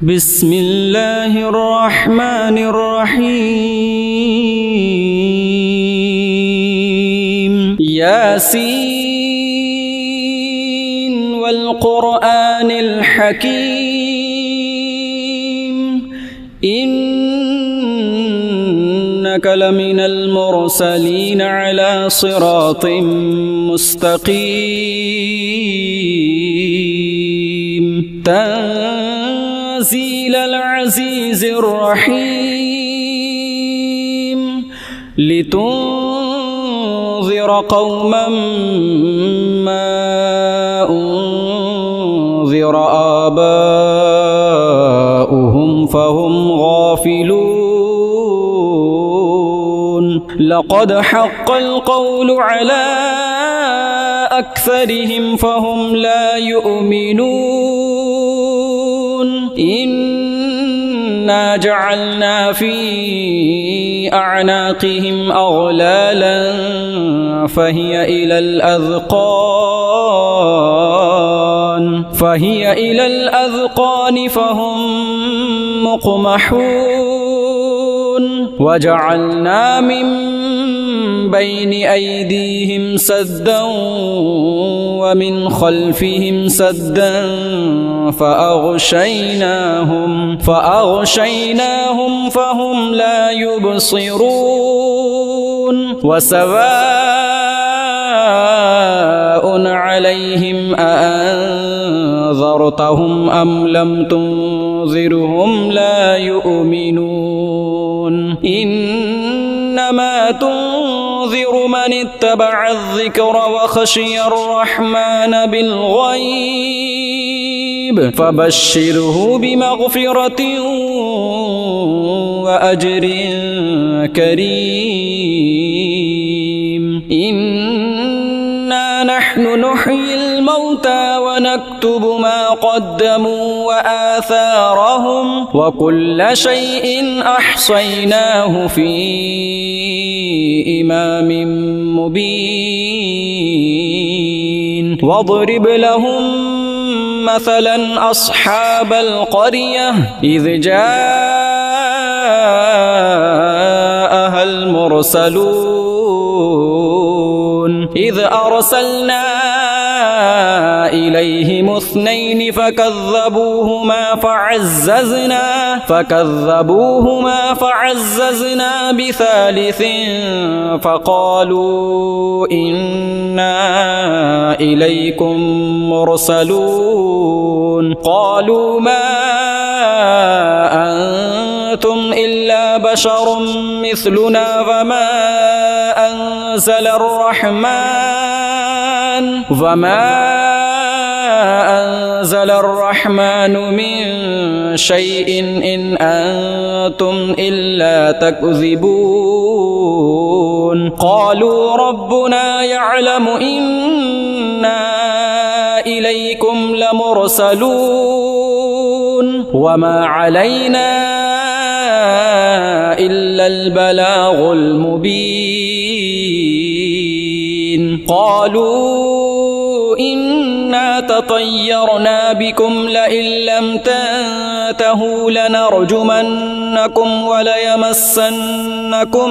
بسم الله الرحمن الرحيم ياسين والقرآن الحكيم إنك لمن المرسلين على صراط مستقيم تنزيل العزيز الرحيم لتنذر قوما ما أنذر آباؤهم فهم غافلون لقد حق القول على أكثرهم فهم لا يؤمنون إنا جعلنا في أعناقهم أغلالا فهي إلى الأذقان فهم مقمحون وجعلنا من بين أيديهم سدا ومن خلفهم سدا فأغشيناهم فهم لا يبصرون وسواء عليهم أأنذرتهم أم لم تنذرهم لا يؤمنون إنما تنذر من اتبع الذكر وخشي الرحمن بالغيب فبشره بمغفرة وأجر كريم إنا نحن نحيي الموتى ونكتب ما قدموا وآثارهم وكل شيء أحصيناه في إمام مبين واضرب لهم مثلا أصحاب القرية إذ جاءها المرسلون إذ أرسلنا إليهم اثنين فكذبوهما فعززنا بثالث فقالوا إنا إليكم مرسلون قالوا ما أنتم إلا بشر مثلنا وما أنزل الرحمن من شيء إن أنتم إلا تكذبون قالوا ربنا يعلم إنا إليكم لمرسلون وما علينا إلا البلاغ المبين قالوا إنا تطيرنا بكم لئن لم تنتهوا لنرجمنكم وليمسنكم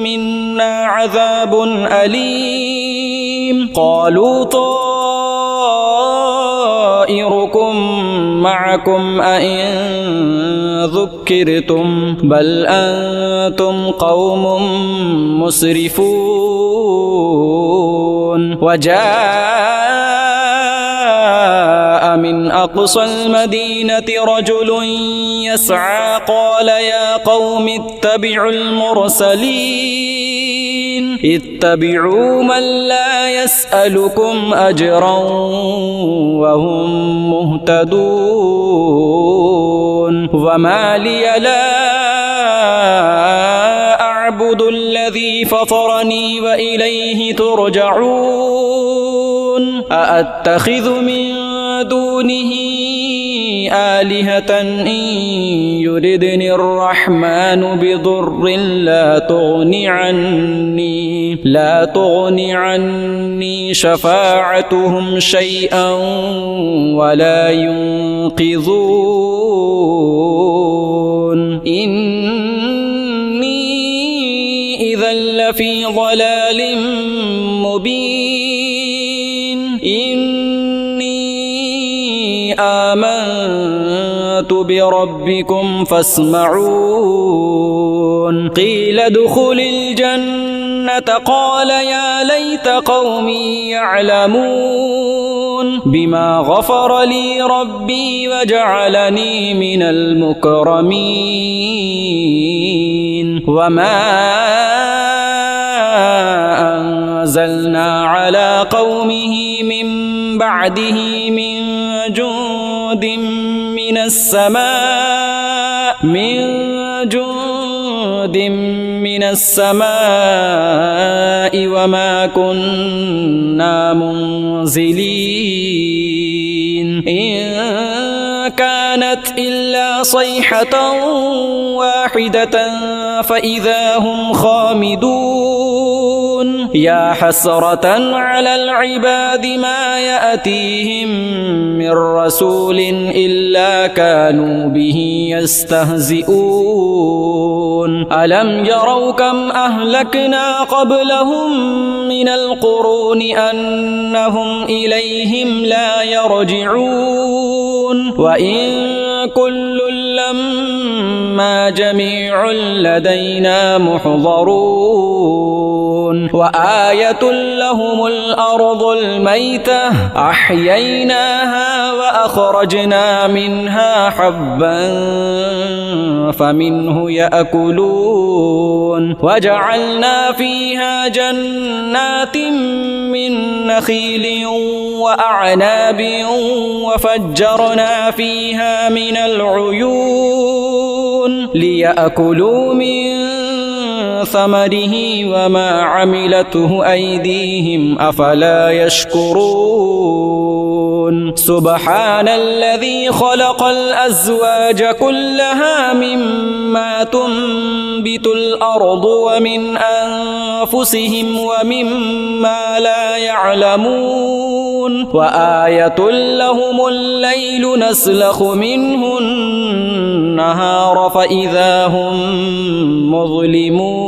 منا عذاب أليم قالوا طائركم معكم أئن ذكرتم بل أنتم قوم مسرفون وجاء من أقصى المدينة رجل يسعى قال يا قوم اتبعوا المرسلين اتبعوا من لا يسألكم أجرا وهم مهتدون وما لي لا أعبد الذي فطرني وإليه ترجعون أأتخذ من دونه آلهة إن يردني الرحمن بضر لا تغني عني شفاعتهم شيئا ولا ينقذون لفي ضلال مبين إني آمنت بربكم فاسمعون قيل ادخل الجنة قال يا ليت قومي يعلمون بما غفر لي ربي وجعلني من المكرمين وما أنزلنا على قومه من بعده من جند من السماء وما كنا منزلين إن كانت إلا صيحة واحدة فإذا هم خامدون يا حسرة على العباد ما يأتيهم من رسول إلا كانوا به يستهزئون ألم يروا كم أهلكنا قبلهم من القرون أنهم إليهم لا يرجعون وإن كل لما جميع لدينا محضرون وآية لهم الأرض الميتة أحييناها وأخرجنا منها حبا فمنه يأكلون وجعلنا فيها جنات من نخيل وأعناب وفجرنا فيها من العيون ليأكلوا من ثمره وما عملته أيديهم أفلا يشكرون سبحان الذي خلق الأزواج كلها مما تنبت الأرض ومن أنفسهم ومما لا يعلمون وآية لهم الليل نسلخ منه النهار فإذا هم مظلمون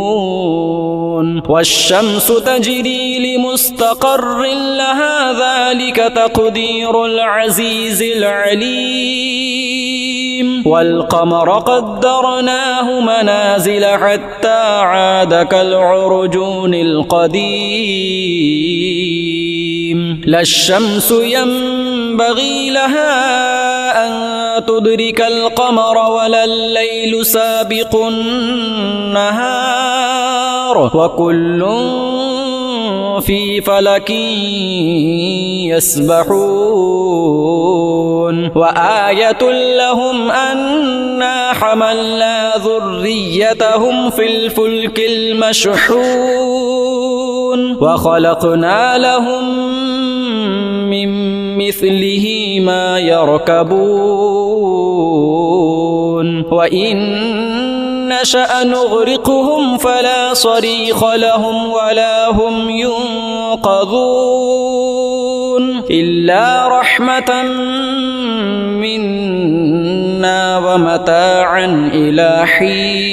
والشمس تجري لمستقر لها ذلك تقدير العزيز العليم والقمر قدرناه منازل حتى عاد كالعرجون القديم لا الشمس ينبغي لها أن تدرك القمر ولا الليل سابق النهار وكل في فلك يسبحون وآية لهم أنا حملنا ذريتهم في الفلك المشحون وخلقنا لهم من مثله ما يركبون وإن نشأ نغرقهم فلا صريخ لهم ولا هم ينقذون إلا رحمة منا ومتاعا إلى حين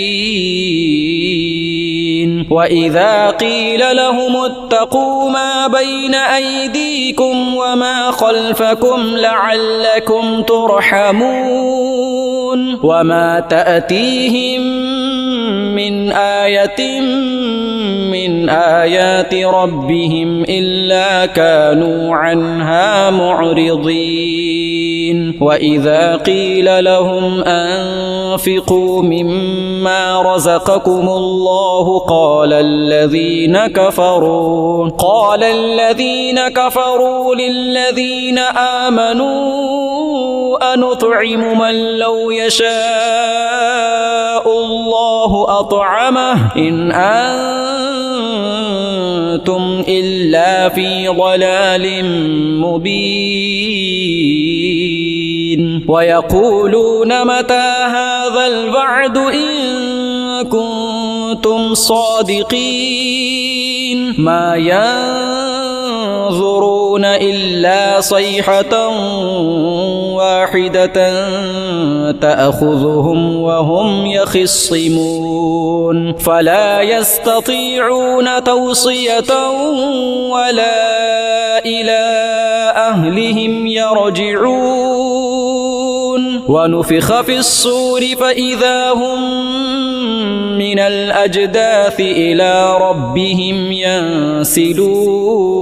وإذا قيل لهم اتقوا ما بين أيديكم وما خلفكم لعلكم ترحمون وما تأتيهم من آية من آيات ربهم إلا كانوا عنها معرضين وإذا قيل لهم أنفقوا مما رزقكم الله قال الذين كفروا للذين آمنوا أنطعم من لو يشاء الله أطعمه إن أنتم إلا في ضلال مبين ويقولون متى هذا الوعد إن كنتم صادقين ما ينظرون إلا صيحة واحدة تأخذهم وهم يخصمون فلا يستطيعون توصية ولا إلى أهلهم يرجعون ونفخ في الصور فإذا هم من الأجداث إلى ربهم ينسلون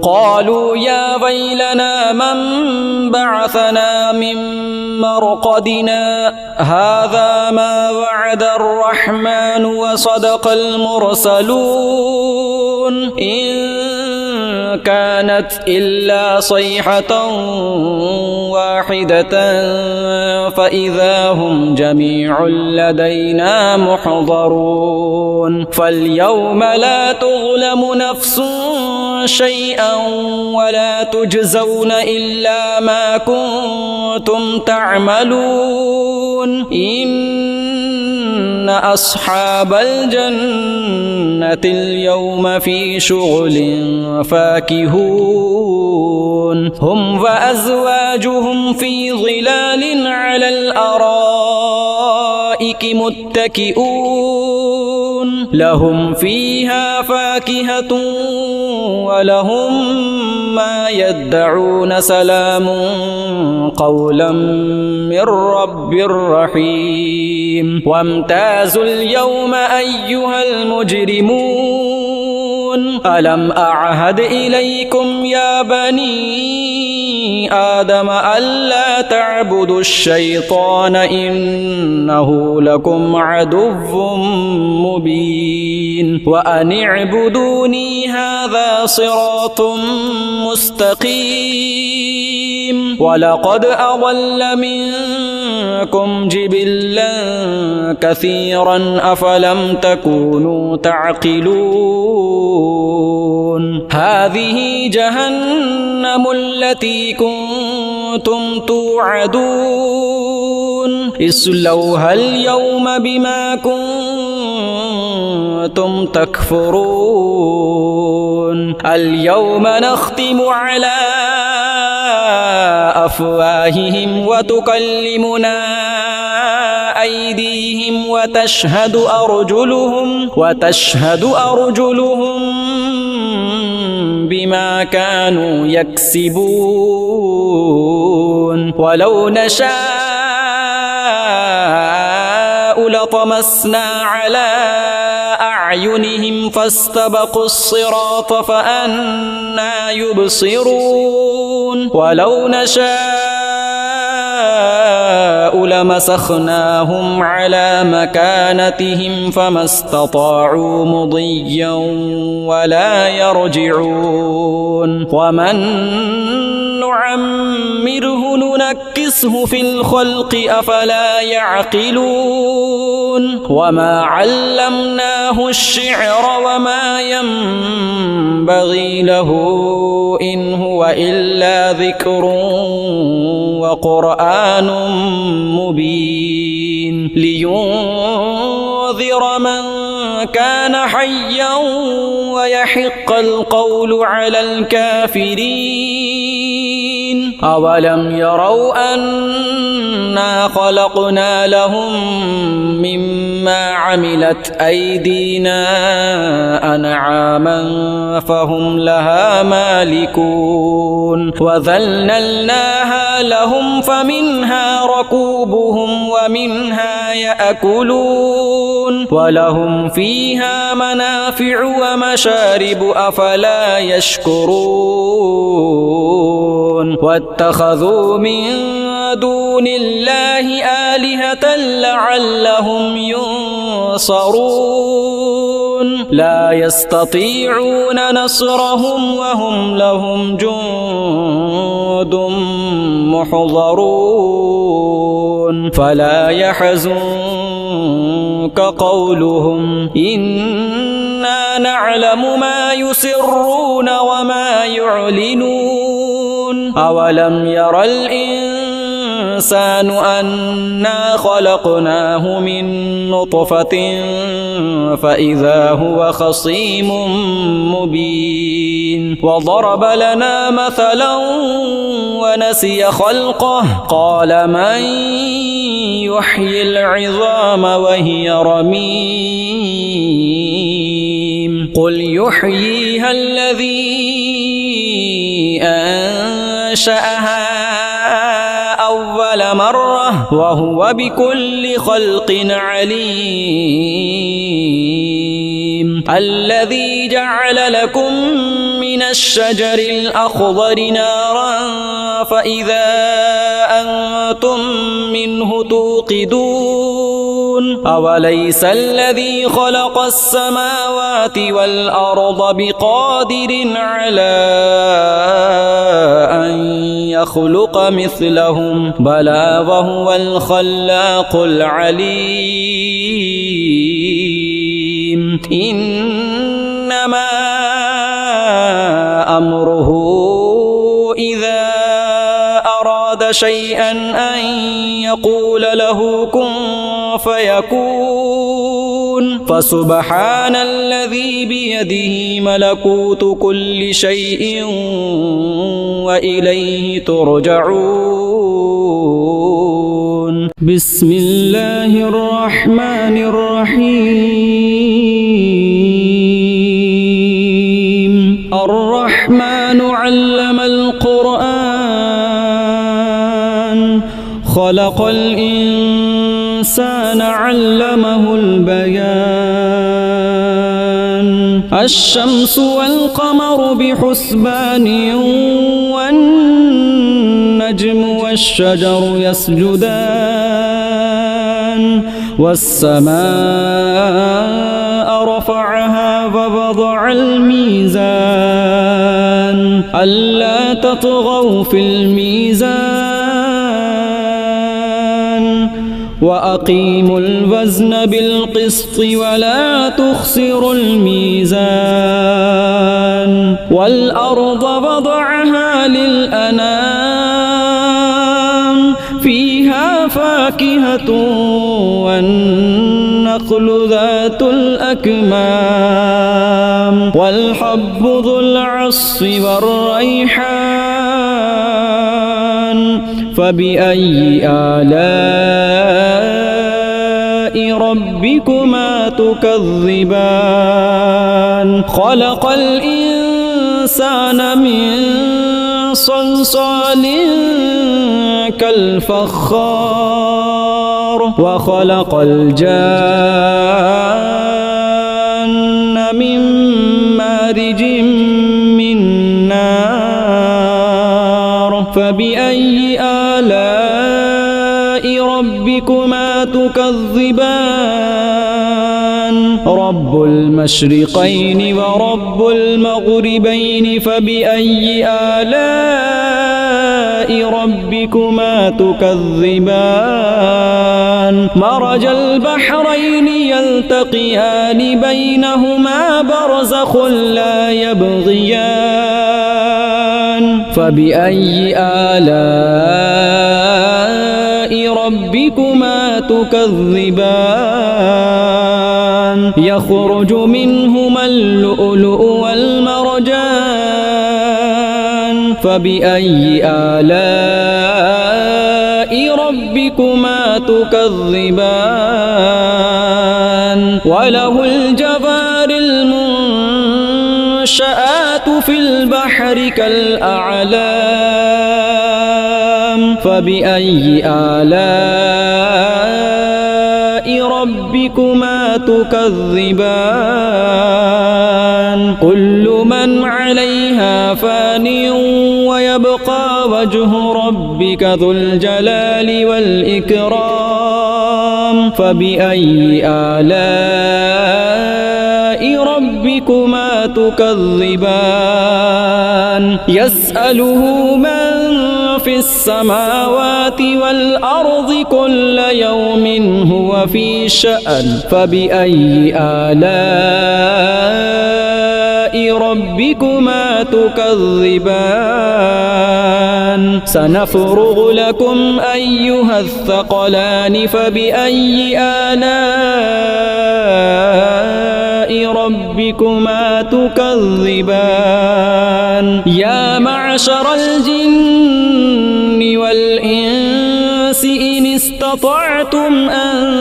قالوا يا ويلنا من بعثنا من مرقدنا هذا ما وعد الرحمن وصدق المرسلون إن كانت إلا صيحة واحدة فإذا هم جميع لدينا محضرون فاليوم لا تظلم نفس شيئا ولا تجزون إلا ما كنتم تعملون إن أصحاب الجنة اليوم في شغل فاكهون هم وأزواجهم في ظلال على الأرائك متكئون لهم فيها فاكهة ولهم ما يدعون سلام قولا من رب رحيم وامتازوا اليوم أيها المجرمون ألم أعهد إليكم يا بني آدم ألا تعبدوا الشيطان إنه لكم عدو مبين وأن اعبدوني هذا صراط مستقيم ولقد أضل منكم جبلا كثيرا أفلم تكونوا تعقلون هذه جهنم التي كنتم توعدون اصلوها اليوم بما كنتم تكفرون اليوم نختم على أفواههم وتكلمنا أيديهم وتشهد أرجلهم بما كانوا يكسبون ولو نشاء لطمسنا على أعينهم فاستبقوا الصراط فأنى يبصرون ولو نشاء لمسخناهم على مكانتهم فما استطاعوا مضيا ولا يرجعون ومن نعمره ننكسه في الخلق أفلا يعقلون وما علمناه الشعر وما ينبغي له إن هو إلا ذكر وقرآن مبين لينذر من كان حيا ويحق القول على الكافرين أولم يروا أنا خلقنا لهم مما عملت أيدينا أنعاما فهم لها مالكون وذللناها لهم فمنها ركوبهم ومنها يأكلون ولهم فيها منافع ومشارب أفلا يشكرون واتخذوا من دون الله آلهة لعلهم ينصرون لا يستطيعون نصرهم وهم لهم جند محضرون فلا يحزنك قولهم إنا نعلم ما يسرون وما يعلنون أولم ير الإنسان الإنسان أنا خلقناه من نطفة فإذا هو خصيم مبين وضرب لنا مثلا ونسي خلقه قال من يحيي العظام وهي رميم قل يحييها الذي أنشأها أول مرة وهو بكل خلق عليم الذي جعل لكم من الشجر الأخضر نارا فإذا أنتم منه توقدون أوليس الذي خلق السماوات والأرض بقادر على أن يخلق مثلهم بلى وهو الخلاق العليم إنما أمره إذا أراد شيئا أن يقول له كن فيكون فسبحان الذي بيده ملكوت كل شيء وإليه ترجعون بسم الله الرحمن الرحيم الرحمن علم القرآن خلق الإنسان علمه البيان الشمس والقمر بحسبان والنجم والشجر يسجدان والسماء رفعها ووضع الميزان ألا تطغوا في الميزان وأقيموا الوزن بالقسط ولا تخسروا الميزان والأرض وضعها للأنام فيها فاكهة والنخل ذات الأكمام والحب ذو العصف والريحان فبأي آلاء ربكما تكذبان خلق الإنسان من صلصال كالفخار وخلق الجان من مارج من نار فبأي آلاء ربكما تكذبان رب المشرقين ورب المغربين فبأي آلاء ربكما تكذبان مرج البحرين يلتقيان بينهما برزخ لا يبغيان فبأي آلاء ربكما تكذبان يخرج منهما اللؤلؤ والمرجان فبأي آلاء ربكما تكذبان وله الجوار المنشآت في البحر كالأعلام فبأي آلاء ربكما تكذبان كل من عليها فان ويبقى وجه ربك ذو الجلال والإكرام فبأي آلاء ربكما تكذبان يسأله من في السماوات والأرض كل يوم هو في شأن فبأي آلاء ربكما تكذبان سنفرغ لكم أيها الثقلان فبأي آلاء ربكما تكذبان يا معشر الجن والإنس إن استطعتم أن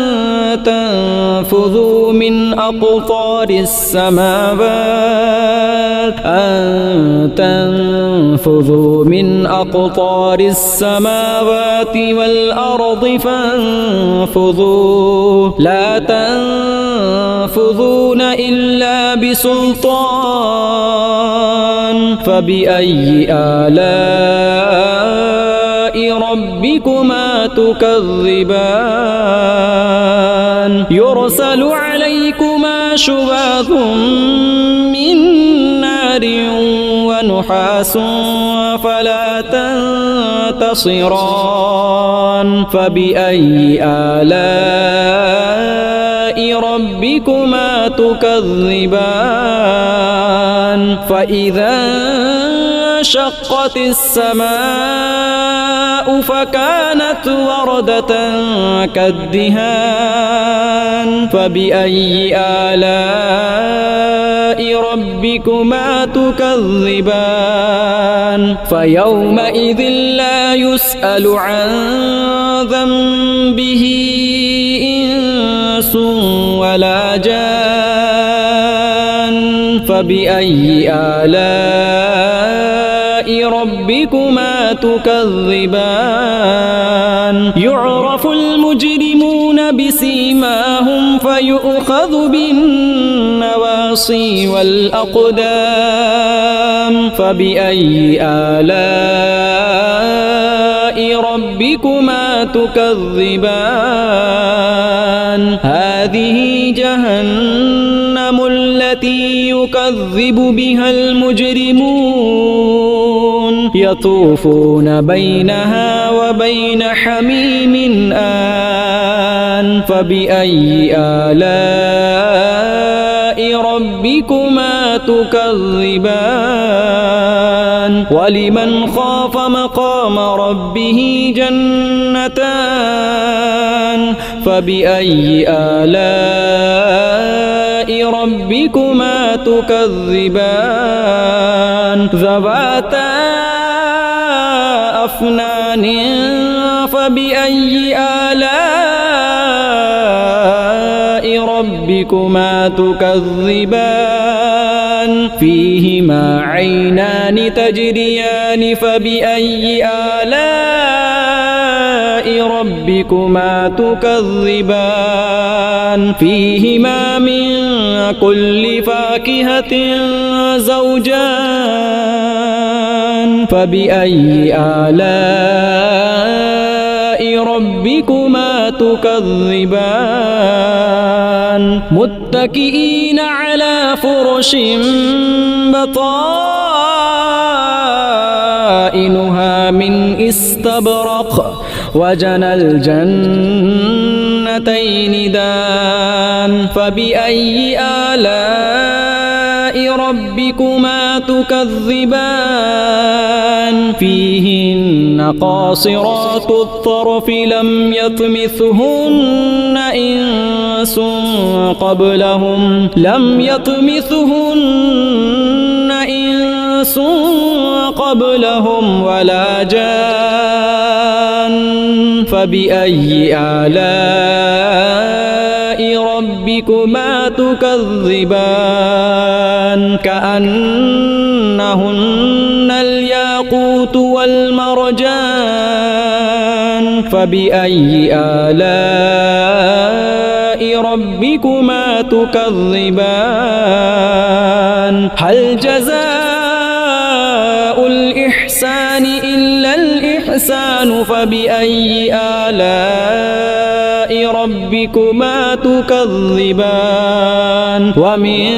تنفذوا من أقطار السماوات والأرض فانفذوا لا تنفذون إلا بسلطان فبأي آلاء ربكما تكذبان يرسل عليكما شواظ من نار ونحاس فلا تنتصران فبأي آلاء ربكما تكذبان فإذا انشقت السماء فكانت وردة كالدهان فبأي آلاء ربكما تكذبان فيومئذ لا يسأل عن ذنبه إنس ولا جان فبأي آلاء ربكما تكذبان يعرف المجرمون بسيماهم فيؤخذ بالنواصي والأقدام فبأي آلاء ربكما تكذبان هذه جهنم التي يكذب بها المجرمون يطوفون بينها وبين حميم آن فبأي آلاء ربكما تكذبان ولمن خاف مقام ربه جنتان فبأي آلاء ربكما تكذبان ذواتا أفنان فبأي آلاء ربكما تكذبان فيهما عينان تجريان فبأي آلاء ربكما تكذبان فيهما من كل فاكهة زوجان فبأي آلاء ربكما تكذبان متكئين على فرش بطائنها من استبرق وجنى الجنتين دان فبأي آلاء ربكما تكذبان فيهن قاصرات الطرف لم يطمثهن إنس قبلهم ولا جان فبأي آلاء ربكما تكذبان كأنهن الياقوت والمرجان فبأي آلاء ربكما تكذبان هل جزاء الإحسان إلا الإحسان فبأي آلاء ربكما تكذبان ومن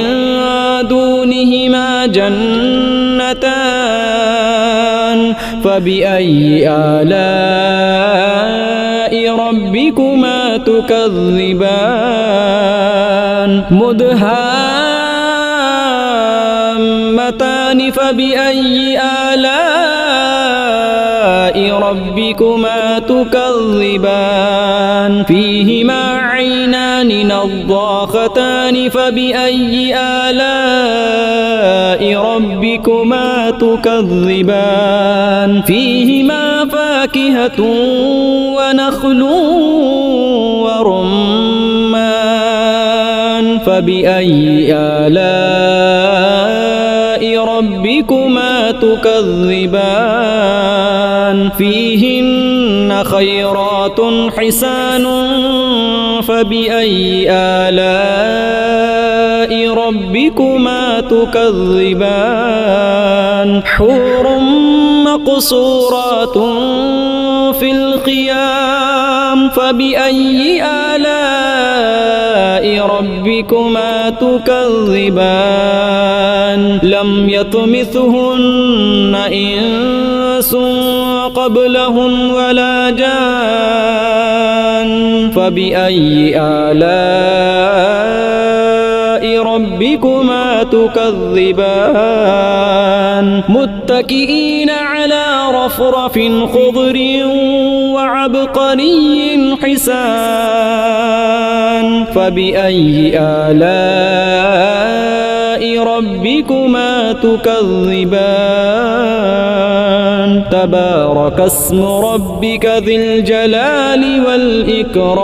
دونهما جنتان فبأي آلاء ربكما تكذبان مدهامتان تامتان فبأي آلاء ربكما تكذبان فيهما عينان نضاختان فبأي آلاء ربكما تكذبان فيهما فاكهة ونخل ورمان فبأي آلاء ربكما تكذبان فيهن خيرات حسان فبأي آلاء ربكما تكذبان حور مقصورات في الخيام فبأي آلاء ربكما تكذبان لم يطمثهن إنس قبلهم ولا جان فبأي آلاء ربكما تكذبان متكئين على رفرف خضر وعبقري حسان فبأي آلاء ربكما تكذبان تبارك اسم ربك ذي الجلال والإكرام